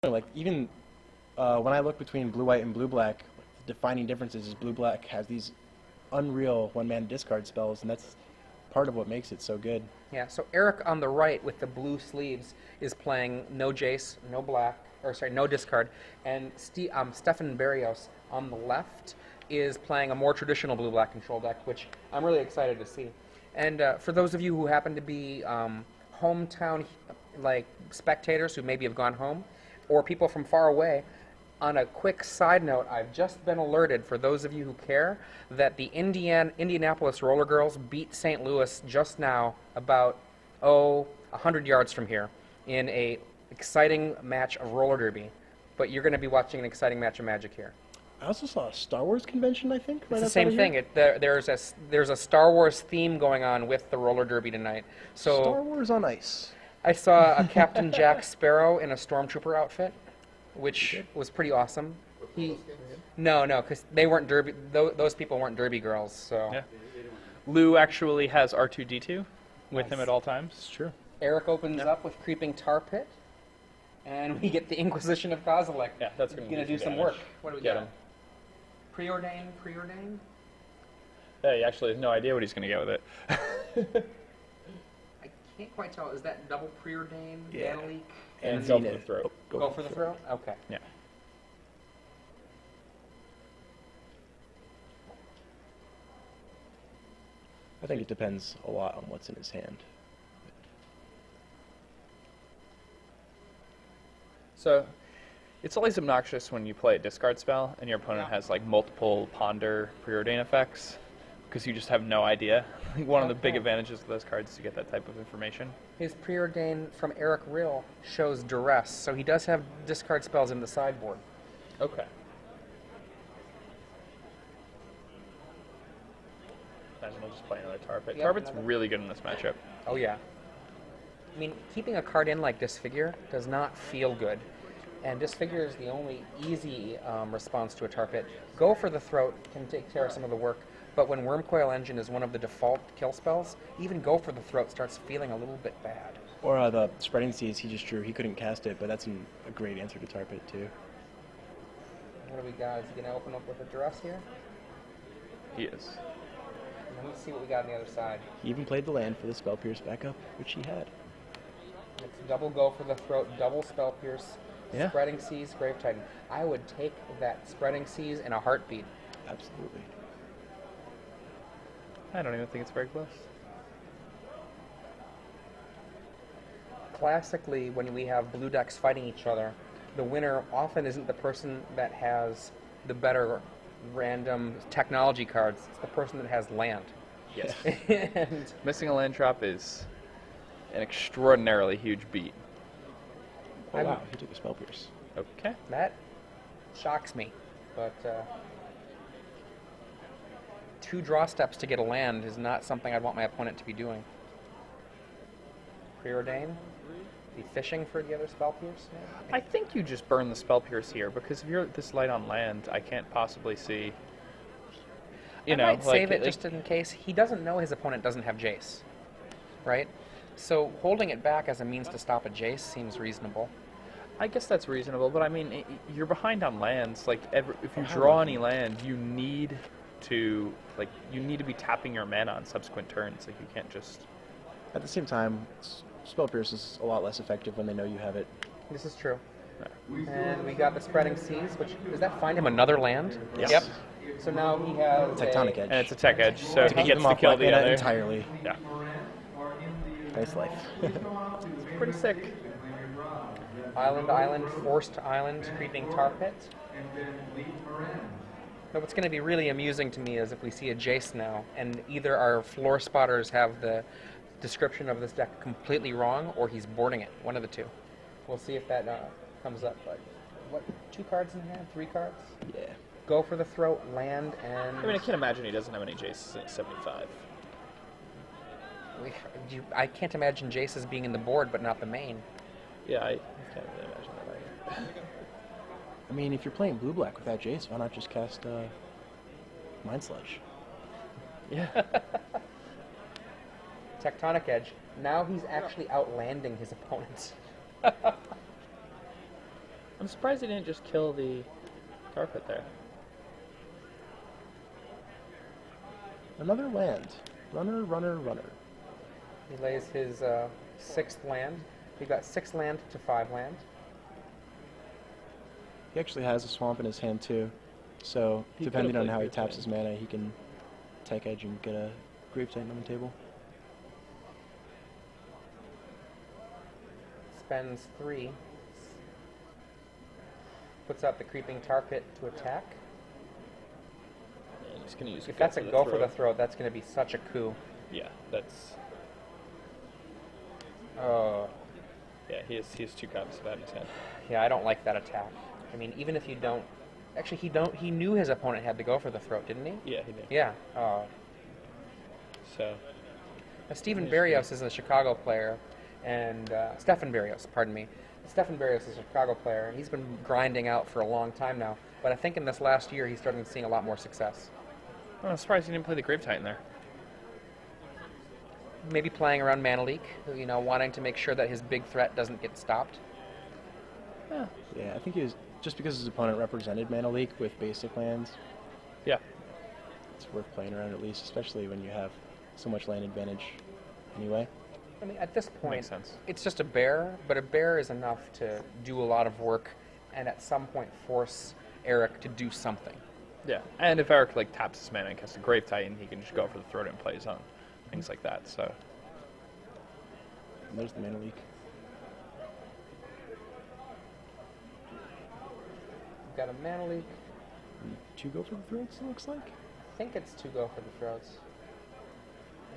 like even when I look between blue-white and blue-black, the defining differences is blue-black has these unreal one-man discard spells, and that's part of what makes it so good. Yeah, so Eric on the right with the blue sleeves is playing no Jace, no black, or sorry, no discard, and Stefan Berrios on the left is playing a more traditional blue-black control deck, which I'm really excited to see. And for those of you who happen to be hometown like spectators who maybe have gone home, or people from far away, on a quick side note, I've just been alerted, for those of you who care, that the Indianapolis Roller Girls beat St. Louis just now about, 100 yards from here in a exciting match of roller derby. But you're going to be watching an exciting match of Magic here. I also saw a Star Wars convention, I think. It's the same thing. There's a Star Wars theme going on with the roller derby tonight. So Star Wars on ice. I saw a Captain Jack Sparrow in a Stormtrooper outfit, which was pretty awesome. No, because they weren't derby. Those people weren't derby girls. So yeah. Lou actually has R2-D2 with him at all times. It's true. Eric opens up with Creeping Tar Pit, and we get the Inquisition of Kozilek. Yeah, that's going to do some work. What do we get? Preordain. Yeah, he actually has no idea what he's going to get with it. I can't quite tell. Is that double Preordain? Yeah. Mana Leak? And go for the throat. Go for the throat? Okay. Yeah. I think it depends a lot on what's in his hand. So, it's always obnoxious when you play a discard spell and your opponent has like multiple ponder preordain effects, because you just have no idea. One of the big advantages of those cards is to get that type of information. His preordain from Eric Rill shows duress, so he does have discard spells in the sideboard. Okay. Imagine we'll just play another Tar Pit. Yep, Tar Pit's really good in this matchup. Oh yeah. I mean, keeping a card in like Disfigure does not feel good. And Disfigure is the only easy response to a Tar Pit. Go for the throat can take care of some of the work, but when Wormcoil Engine is one of the default kill spells, even Go for the throat starts feeling a little bit bad. Or the Spreading Seas he just drew. He couldn't cast it, but that's a great answer to Tar Pit too. What do we got? Is he going to open up with a duress here? He is. And let's see what we got on the other side. He even played the land for the Spell Pierce backup, which he had. It's double Go for the throat, double Spell Pierce, Yeah. Spreading Seas, Grave Titan. I would take that Spreading Seas in a heartbeat. Absolutely. I don't even think it's very close. Classically, when we have blue decks fighting each other, the winner often isn't the person that has the better random technology cards. It's the person that has land. Yes. And Missing a land drop is an extraordinarily huge beat. Oh, wow, he took a Spell Pierce. Okay. that shocks me. But 2 draw steps to get a land is not something I'd want my opponent to be doing. Preordain? Be fishing for the other Spell Pierce? I think you just burn the Spell Pierce here, because if you're this light on land, I can't possibly see. I might save it just in case. He doesn't know his opponent doesn't have Jace, right? So holding it back as a means to stop a Jace seems reasonable. I guess that's reasonable, but I mean, you're behind on lands. Like, if you draw any land, you need to be tapping your mana on subsequent turns. Like, you can't just. At the same time, Spell Pierce is a lot less effective when they know you have it. This is true. And we got the Spreading Seas, which does that find him another land? Yes. Yep. So now he has Tectonic Edge. And it's a tech edge, so To he keep gets them to off kill my the mana other. entirely. Yeah. Nice life. Pretty sick. Island, Forced Island, Creeping Tar Pit. Now what's going to be really amusing to me is if we see a Jace now, and either our floor spotters have the description of this deck completely wrong, or he's boarding it. One of the two. We'll see if that comes up. But what? 2 cards in hand? 3 cards? Yeah. Go for the throat, land, and... I mean, I can't imagine he doesn't have any Jaces at 75. I can't imagine Jace as being in the board, but not the main. Yeah, I can't really imagine that either. I mean, if you're playing blue-black without Jace, why not just cast Mind Sludge? Yeah. Tectonic Edge. Now he's actually outlanding his opponents. I I'm surprised he didn't just kill the carpet there. Another land. Runner, runner, runner. He lays his 6th land. He got 6 land to 5 land. He actually has a swamp in his hand too, so He depending could've on how he played taps Grave his mana, he can tech edge and get a Grave Titan on the table. Spends 3. Puts out the Creeping Tar Pit to attack. And he's gonna use If that's a go for the throat, that's going to be such a coup. Yeah, that's... Oh, Yeah, he has 2 copies of that in his hand. yeah, I don't like that attack. I mean, even if you don't... Actually, he knew his opponent had to go for the throat, didn't he? Yeah, he did. Yeah. Oh. So, Now, Stephen Berrios is a Chicago player, and Stefan Berrios, pardon me. Stefan Berrios is a Chicago player. He's been grinding out for a long time now, but I think in this last year he's starting seeing a lot more success. I'm surprised he didn't play the Grave Titan there. Maybe playing around Mana Leak, you know, wanting to make sure that his big threat doesn't get stopped. Yeah. Yeah, I think he was, just because his opponent represented Mana Leak with basic lands, Yeah. it's worth playing around at least, especially when you have so much land advantage anyway. I mean, at this point, Makes sense. it's just a bear, but a bear is enough to do a lot of work and at some point force Eric to do something. Yeah, and if Eric like taps his mana and casts a Grave Titan, he can just go for the throat and play his own. Things like that, so... And there's the Mana Leak. We've got a Mana Leak. And 2 go for the throats, it looks like. I think it's 2 go for the throats.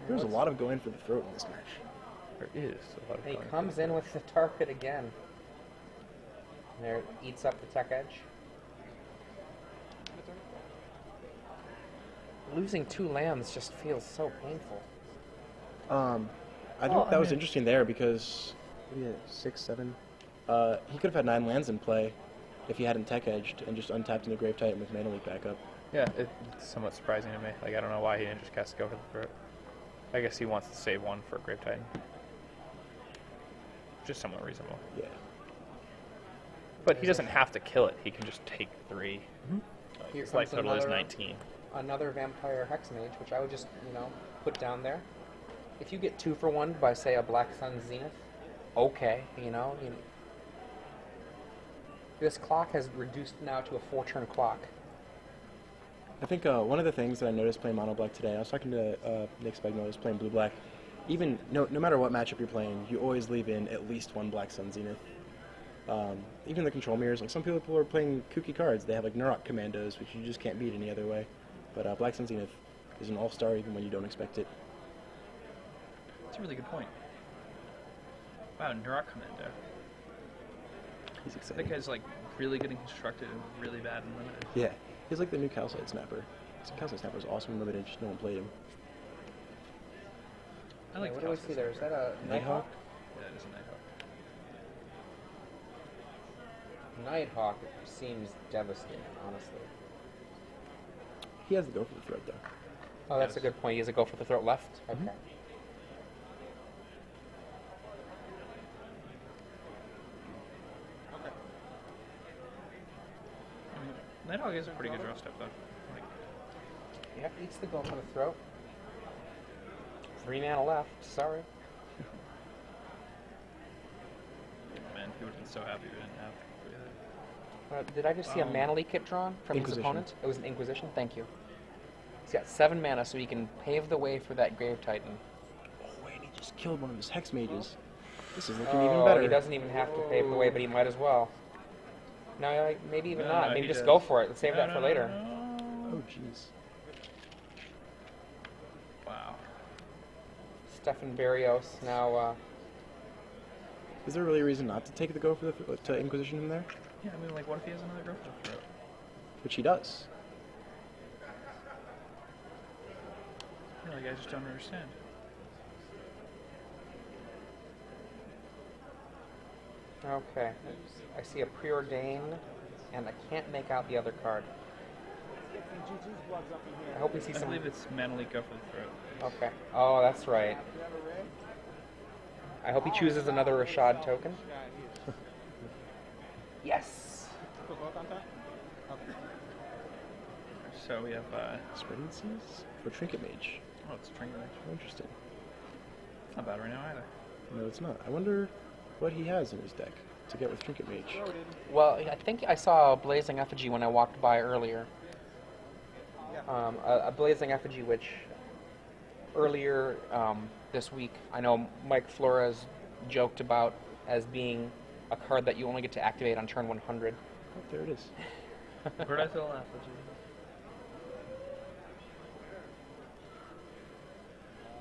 There's a lot of going for the throat in this match. There is a lot of And he going comes for in with the tar pit again. And there, eats up the tech edge. Losing 2 lands just feels so painful. I think that was interesting there because he had 6, 7. He could have had 9 lands in play if he hadn't tech edged and just untapped into Grave Titan with Mana Leak backup. Yeah, it's somewhat surprising to me. Like, I don't know why he didn't just cast go for the throat. I guess he wants to save 1 for Grave Titan. Just somewhat reasonable. Yeah. But he doesn't have to kill it. He can just take 3. Like, Here his life comes total is another- 19. Another Vampire Hexmage, which I would just, you know, put down there. If you get 2 for 1 by, say, a Black Sun Zenith, okay, you know. This clock has reduced now to a 4-turn clock. I think one of the things that I noticed playing Mono Black today, I was talking to Nick Spagno, who's playing Blue Black. Even no matter what matchup you're playing, you always leave in at least 1 Black Sun Zenith. Even the control mirrors, like some people are playing kooky cards. They have like Nurok Commandos, which you just can't beat any other way. But Black Sun Zenith is an all-star even when you don't expect it. That's a really good point. Wow, Nurok Commando. He's That exciting. guy's like really good and constructed and really bad and limited. Yeah, he's like the new Calcite Snapper. Calcite Snapper is awesome and limited, just no one played him. I like What do we see there? Is that a Nighthawk? Yeah, it is a Nighthawk. Nighthawk seems devastating, honestly. He has the go for the throat, though. Oh, that's a Yes. good point. He has a go for the throat left? Okay. I mean, Nighthawk is a pretty good draw step though. Like, Yep, eats the go for the throat. 3 mana left. Sorry. man, he would have been so happy we didn't have. Did I just see a mana leak kit drawn from his Inquisition. opponent? It was an Inquisition. Thank you. He's got 7 mana, so he can pave the way for that Grave Titan. Oh, wait, he just killed one of his Hex Mages. This is looking even better. He doesn't even have to pave the way, but he might as well. No, maybe even No, not. no, Maybe he just does. go for it. Let's save that for later. Oh, jeez. Wow. Stefan Berrios now. Is there really a reason not to take the go for the to Inquisition him there? Yeah, I mean, like, what if he has another growth throat? Which he does. Yeah, like, I just don't understand. Okay. I see a Preordain, and I can't make out the other card. I hope we see I some. believe it's Mana Leak go for the throat. Okay. Oh, that's right. I hope he chooses another Rashad token. Yes. So we have, Spreading Seas for Trinket Mage. oh, it's Trinket Mage. Oh, interesting. It's not bad right now either. No, it's not. I wonder what he has in his deck to get with Trinket Mage. Well, I think I saw a Blazing Effigy when I walked by earlier. A Blazing Effigy, which earlier this week, I know Mike Flores joked about as being a card that you only get to activate on turn 100. Oh, there it is. Vertical Effigy.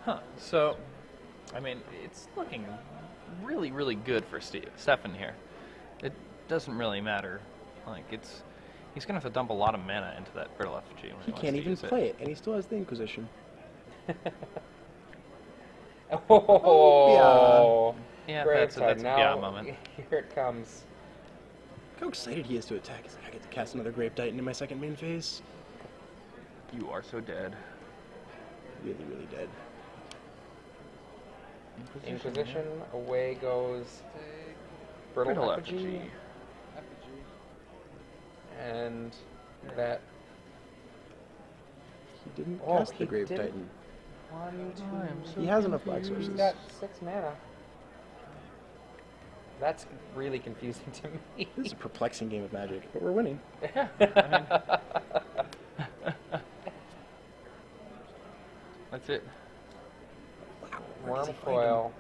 Huh. So, I mean, it's looking really, really good for Stefan here. It doesn't really matter. Like, he's going to have to dump a lot of mana into that Brittle Effigy. When He wants can't to even use play it, and he still has the Inquisition. Oh, Yeah, great that's a now, yeah moment. Here it comes. Look how excited he is to attack. He's like, I get to cast another Grave Titan in my second main phase. You are so dead. Really, really dead. Inquisition, away goes Brittle Effigy. And that... He didn't Oh, cast the he Grave didn't. Titan. 1, 2, He has enough black He's sources. got 6 mana. That's really confusing to me. This is a perplexing game of Magic, but we're winning. Yeah. I mean, that's it. Wormcoil.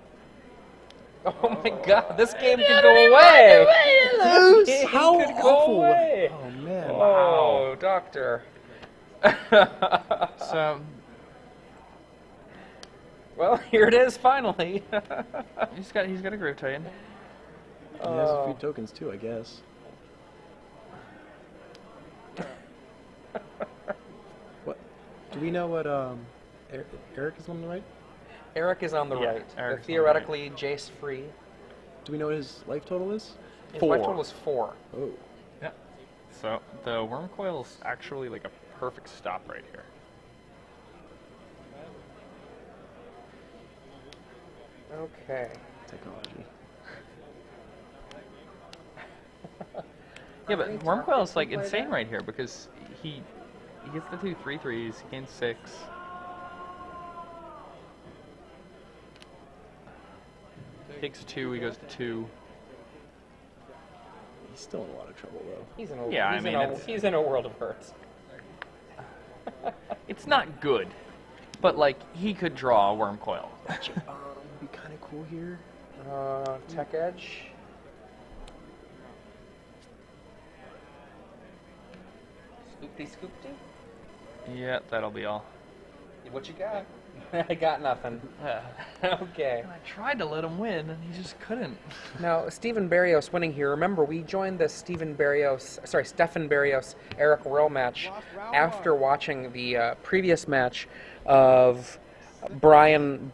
Oh my god, this game could go away! Lose! This game How could go awful! away! Oh man! Oh, doctor. So, Well, here it is finally. he's got a Grave Titan. He has a few tokens too, I guess. What? Do we know what Eric is on the right? Eric is on the Yeah, right. Eric's on the Theoretically, Jace free. Do we know what his life total is? His 4. life total is 4. Oh. Yeah. So the Wormcoil's actually like a perfect stop right here. Okay. Technology. Yeah, but Wormcoil's like insane right here because he gets the 2 3/3s, he gains 6. Takes 2, he goes to 2. He's still in a lot of trouble though. He's in a, Yeah, I he's mean, in a, it's- he's in a world of hurts. It's not good, but like he could draw a Wormcoil. Would be kind of cool here. Tech Edge. Scoopty scoopty? Yeah, that'll be all. What you got? I got nothing. Okay. I tried to let him win, and he just couldn't. Now, Stephen Berrios winning here. Remember, we joined the Stephen Berrios, Eric Rill match after watching the previous match of Brian